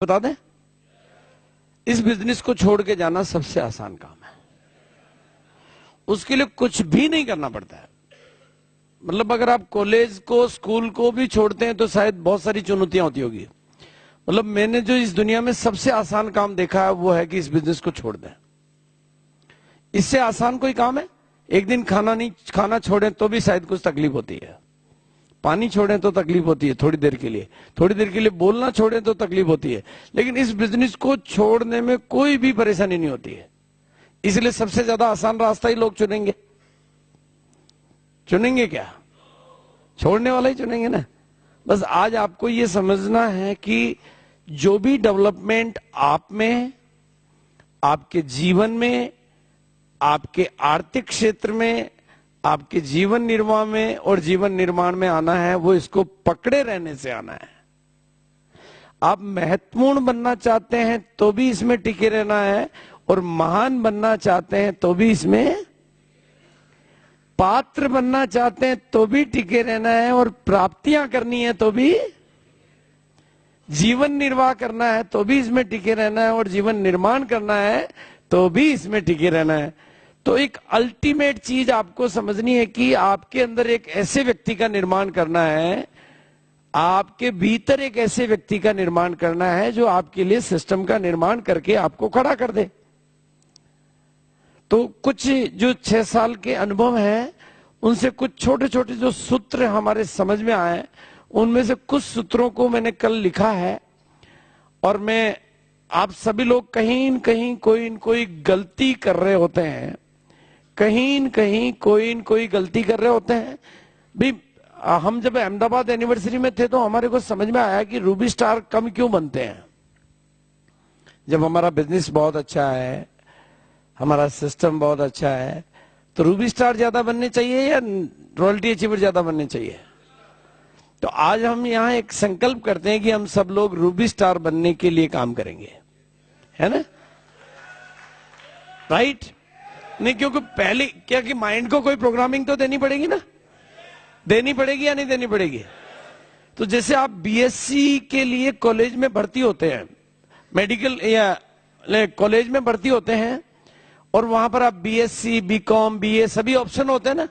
बता दें, इस बिजनेस को छोड़ के जाना सबसे आसान काम है। उसके लिए कुछ भी नहीं करना पड़ता है। मतलब अगर आप कॉलेज को, स्कूल को भी छोड़ते हैं तो शायद बहुत सारी चुनौतियां होती होगी। मतलब मैंने जो इस दुनिया में सबसे आसान काम देखा है वो है कि इस बिजनेस को छोड़ दें। इससे आसान कोई काम है? एक दिन खाना छोड़ें तो भी शायद कुछ तकलीफ होती है, पानी छोड़ें तो तकलीफ होती है थोड़ी देर के लिए बोलना छोड़ें तो तकलीफ होती है, लेकिन इस बिजनेस को छोड़ने में कोई भी परेशानी नहीं होती है। इसलिए सबसे ज्यादा आसान रास्ता ही लोग चुनेंगे क्या? छोड़ने वाला ही चुनेंगे ना। बस आज आपको यह समझना है कि जो भी डेवलपमेंट आप में, आपके जीवन में, आपके आर्थिक क्षेत्र में, आपके जीवन निर्वाह में और जीवन निर्माण में आना है, वो इसको पकड़े रहने से आना है। आप महत्वपूर्ण बनना चाहते हैं तो भी इसमें टिके रहना है, और महान बनना चाहते हैं तो भी इसमें, पात्र बनना चाहते हैं तो भी टिके रहना है, और प्राप्तियां करनी है तो भी, जीवन निर्वाह करना है तो भी इसमें टिके रहना है, और जीवन निर्माण करना है तो भी इसमें टिके रहना है। तो एक अल्टीमेट चीज आपको समझनी है कि आपके अंदर एक ऐसे व्यक्ति का निर्माण करना है, आपके भीतर एक ऐसे व्यक्ति का निर्माण करना है जो आपके लिए सिस्टम का निर्माण करके आपको खड़ा कर दे। तो कुछ जो 6 साल के अनुभव हैं, उनसे कुछ छोटे छोटे जो सूत्र हमारे समझ में आए, उनमें से कुछ सूत्रों को मैंने कल लिखा है। और मैं, आप सभी लोग कहीं न कहीं कोई न कोई गलती कर रहे होते हैं, कहीं न कहीं कोई न कोई गलती कर रहे होते हैं। भी हम जब अहमदाबाद एनिवर्सरी में थे तो हमारे को समझ में आया कि रूबी स्टार कम क्यों बनते हैं। जब हमारा बिजनेस बहुत अच्छा है, हमारा सिस्टम बहुत अच्छा है, तो रूबी स्टार ज्यादा बनने चाहिए या रॉयल्टी अचीवर ज्यादा बनने चाहिए? तो आज हम यहाँ एक संकल्प करते हैं कि हम सब लोग रूबी स्टार बनने के लिए काम करेंगे, है ना? राइट? नहीं, क्योंकि पहले क्या कि माइंड को कोई प्रोग्रामिंग तो देनी पड़ेगी ना, देनी पड़ेगी या नहीं देनी पड़ेगी? तो जैसे आप बीएससी के लिए कॉलेज में भर्ती होते हैं, मेडिकल या कॉलेज में भर्ती होते हैं, और वहां पर आप बीएससी, बीकॉम, बीए सभी ऑप्शन होते हैं ना।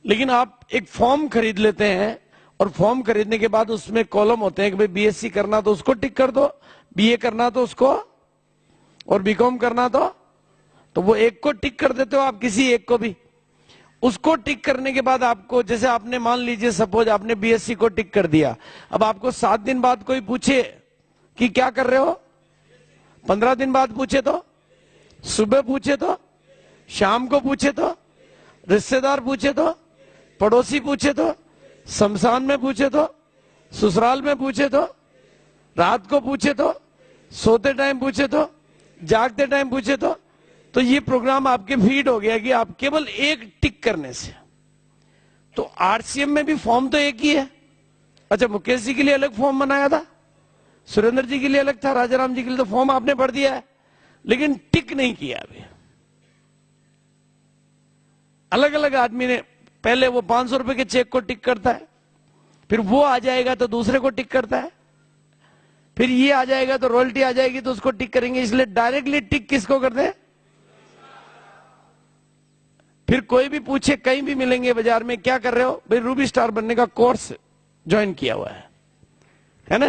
लेकिन आप एक फॉर्म खरीद लेते हैं, और फॉर्म खरीदने के बाद उसमें कॉलम होते हैं कि भाई बीएससी करना तो उसको टिक कर दो, बीए करना तो उसको, और बीकॉम करना तो वो एक को टिक कर देते हो आप, किसी एक को भी। उसको टिक करने के बाद आपको, जैसे आपने मान लीजिए सपोज आपने बीएससी को टिक कर दिया, अब आपको 7 दिन बाद कोई पूछे कि क्या कर रहे हो, 15 दिन बाद पूछे तो, सुबह पूछे तो, शाम को पूछे तो, रिश्तेदार पूछे तो, पड़ोसी पूछे तो, शमशान में पूछे तो, ससुराल में पूछे तो, रात को पूछे तो, सोते टाइम पूछे तो, जागते टाइम पूछे तो ये प्रोग्राम आपके फीड हो गया कि आप केवल एक टिक करने से। तो आरसीएम में भी फॉर्म तो एक ही है। अच्छा, मुकेश जी के लिए अलग फॉर्म बनाया था, सुरेंद्र जी के लिए अलग था, राजाराम जी के लिए तो फॉर्म आपने भर दिया है, लेकिन टिक नहीं किया अभी। अलग अलग आदमी ने, पहले वो 500 रुपए के चेक को टिक करता है, फिर वो आ जाएगा तो दूसरे को टिक करता है, फिर ये आ जाएगा तो रॉयल्टी आ जाएगी तो उसको टिक करेंगे। इसलिए डायरेक्टली टिक किसको करते हैं? फिर कोई भी पूछे, कहीं भी मिलेंगे बाजार में, क्या कर रहे हो भाई? रूबी स्टार बनने का कोर्स ज्वाइन किया हुआ है ना?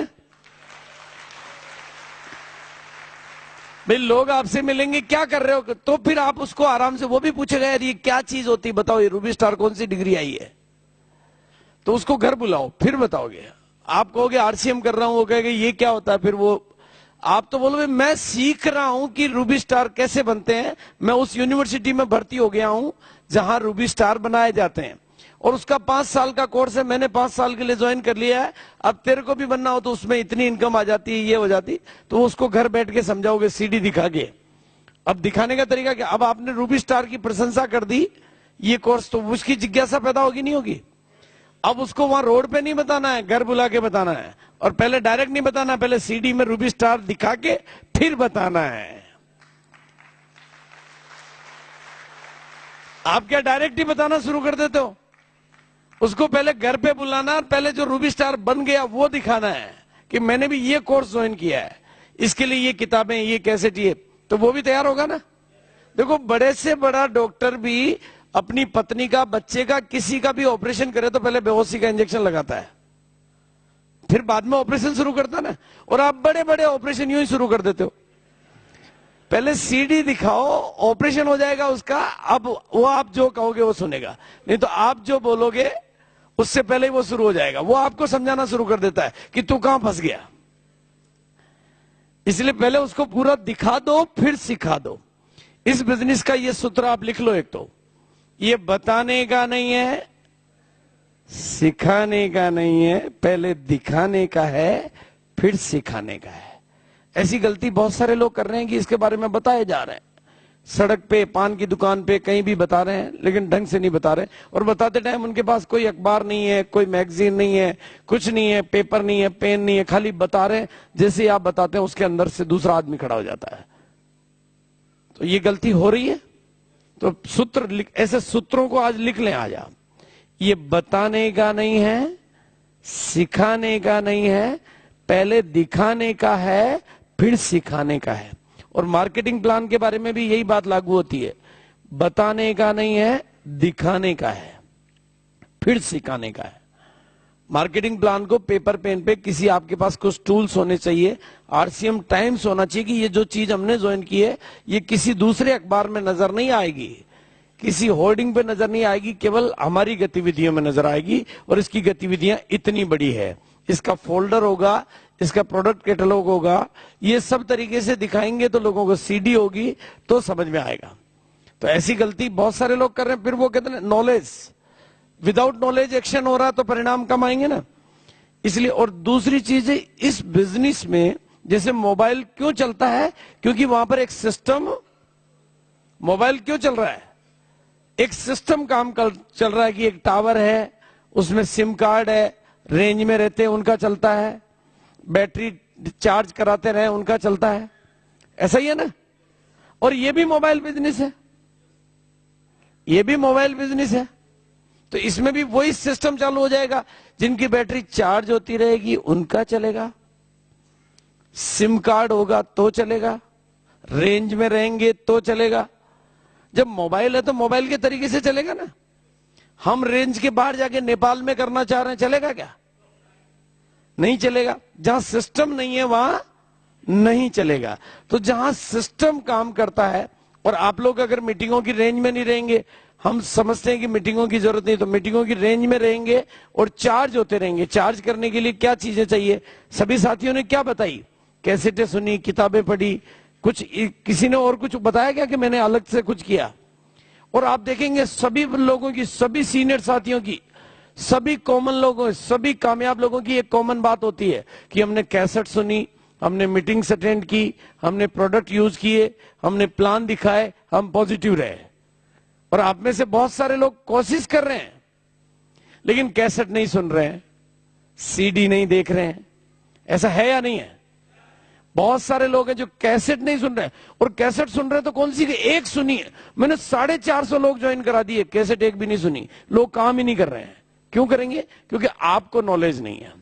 भाई लोग आपसे मिलेंगे, क्या कर रहे हो, तो फिर आप उसको आराम से, वो भी पूछेगा यार ये क्या चीज होती है, बताओ ये रूबी स्टार कौन सी डिग्री आई है, तो उसको घर बुलाओ, फिर बताओगे। आप कहोगे आरसीएम कर रहा हूं, वो कहेगा ये क्या होता है, फिर वो, आप तो बोलोगे मैं सीख रहा हूं कि रूबी स्टार कैसे बनते हैं, मैं उस यूनिवर्सिटी में भर्ती हो गया हूं जहां रूबी स्टार बनाए जाते हैं, और उसका 5 साल का कोर्स है, मैंने 5 साल के लिए ज्वाइन कर लिया है। अब तेरे को भी बनना हो तो उसमें इतनी इनकम आ जाती है, ये हो जाती, तो उसको घर बैठ के समझाओगे सीडी दिखा के। अब दिखाने का तरीका क्या? अब आपने रूबी स्टार की प्रशंसा कर दी ये कोर्स, तो उसकी जिज्ञासा पैदा होगी नहीं होगी? अब उसको वहां रोड पे नहीं बताना है, घर बुला के बताना है, और पहले डायरेक्ट नहीं बताना, पहले सीडी में रूबी स्टार दिखा के फिर बताना है। आप क्या डायरेक्ट ही बताना शुरू कर देते हो? उसको पहले घर पे बुलाना, पहले जो रूबी स्टार बन गया वो दिखाना है कि मैंने भी ये कोर्स ज्वाइन किया है। इसके लिए ये किताबें, ये कैसेट, ये, तो वो भी तैयार होगा ना। देखो बड़े से बड़ा डॉक्टर भी अपनी पत्नी का, बच्चे का, किसी का भी ऑपरेशन करे तो पहले बेहोशी का इंजेक्शन लगाता है, फिर बाद में ऑपरेशन शुरू करता है ना। और आप बड़े बड़े ऑपरेशन यूं ही शुरू कर देते हो, पहले सीडी दिखाओ, ऑपरेशन हो जाएगा उसका, अब वो आप जो कहोगे वो सुनेगा, नहीं तो आप जो बोलोगे उससे पहले ही वो शुरू हो जाएगा। वो आपको समझाना शुरू कर देता है कि तू कहां फंस गया। इसलिए पहले उसको पूरा दिखा दो, फिर सिखा दो। इस बिजनेस का ये सूत्र आप लिख लो। एक तो ये बताने का नहीं है, सिखाने का नहीं है, पहले दिखाने का है, फिर सिखाने का है। ऐसी गलती बहुत सारे लोग कर रहे हैं कि इसके बारे में बताए जा रहे हैं, सड़क पे, पान की दुकान पे, कहीं भी बता रहे हैं, लेकिन ढंग से नहीं बता रहे। और बताते टाइम उनके पास कोई अखबार नहीं है, कोई मैगजीन नहीं है, कुछ नहीं है, पेपर नहीं है, पेन नहीं है, खाली बता रहे हैं। जैसे आप बताते हैं उसके अंदर से दूसरा आदमी खड़ा हो जाता है। तो ये गलती हो रही है। तो सूत्र, ऐसे सूत्रों को आज लिख लें आज आप। ये बताने का नहीं है, सिखाने का नहीं है, पहले दिखाने का है, फिर सिखाने का है। और मार्केटिंग प्लान के बारे में भी यही बात लागू होती है। बताने का नहीं है, दिखाने का है, फिर सिखाने का है। मार्केटिंग प्लान को पेपर पेन पे, किसी आपके पास कुछ टूल्स होने चाहिए, आरसीएम टाइम्स होना चाहिए कि ये जो चीज हमने ज्वाइन की है ये किसी दूसरे अखबार में नजर नहीं आएगी, किसी होर्डिंग पे नजर नहीं आएगी, केवल हमारी गतिविधियों में नजर आएगी। और इसकी गतिविधियां इतनी बड़ी है, इसका फोल्डर होगा, इसका प्रोडक्ट कैटलॉग होगा, ये सब तरीके से दिखाएंगे तो लोगों को सीडी होगी तो समझ में आएगा। तो ऐसी गलती बहुत सारे लोग कर रहे हैं। फिर वो कहते हैं नॉलेज, विदाउट नॉलेज एक्शन हो रहा तो परिणाम कम आएंगे ना, इसलिए। और दूसरी चीज है, इस बिजनेस में जैसे मोबाइल क्यों चलता है, क्योंकि वहां पर एक सिस्टम, मोबाइल क्यों चल रहा है, एक सिस्टम काम चल रहा है कि एक टावर है, उसमें सिम कार्ड है, रेंज में रहते हैं उनका चलता है, बैटरी चार्ज कराते रहे उनका चलता है, ऐसा ही है ना। और ये भी मोबाइल बिजनेस है, ये भी मोबाइल बिजनेस है। तो इसमें भी वही सिस्टम चालू हो जाएगा, जिनकी बैटरी चार्ज होती रहेगी उनका चलेगा, सिम कार्ड होगा तो चलेगा, रेंज में रहेंगे तो चलेगा। जब मोबाइल है तो मोबाइल के तरीके से चलेगा ना। हम रेंज के बाहर जाके नेपाल में करना चाह रहे हैं, चलेगा क्या? नहीं चलेगा। जहां सिस्टम नहीं है वहां नहीं चलेगा। तो जहां सिस्टम काम करता है, और आप लोग अगर मीटिंगों की रेंज में नहीं रहेंगे, हम समझते हैं कि मीटिंगों की जरूरत नहीं, तो मीटिंगों की रेंज में रहेंगे और चार्ज होते रहेंगे। चार्ज करने के लिए क्या चीजें चाहिए, सभी साथियों ने क्या बताई, कैसेटें सुनी, किताबें पढ़ी, कुछ किसी ने और कुछ बताया क्या कि मैंने अलग से कुछ किया? और आप देखेंगे सभी लोगों की, सभी सीनियर साथियों की, सभी कॉमन लोगों, सभी कामयाब लोगों की एक कॉमन बात होती है कि हमने कैसेट सुनी, हमने मीटिंग्स अटेंड की, हमने प्रोडक्ट यूज किए, हमने प्लान दिखाए, हम पॉजिटिव रहे। और आप में से बहुत सारे लोग कोशिश कर रहे हैं लेकिन कैसेट नहीं सुन रहे हैं, सीडी नहीं देख रहे हैं। ऐसा है या नहीं है? बहुत सारे लोग हैं जो कैसेट नहीं सुन रहे हैं, और कैसेट सुन रहे हैं तो कौन सी, एक सुनी है। मैंने 450 लोग ज्वाइन करा दिए, कैसेट एक भी नहीं सुनी। लोग काम ही नहीं कर रहे हैं। क्यों करेंगे? क्योंकि आपको नॉलेज नहीं है।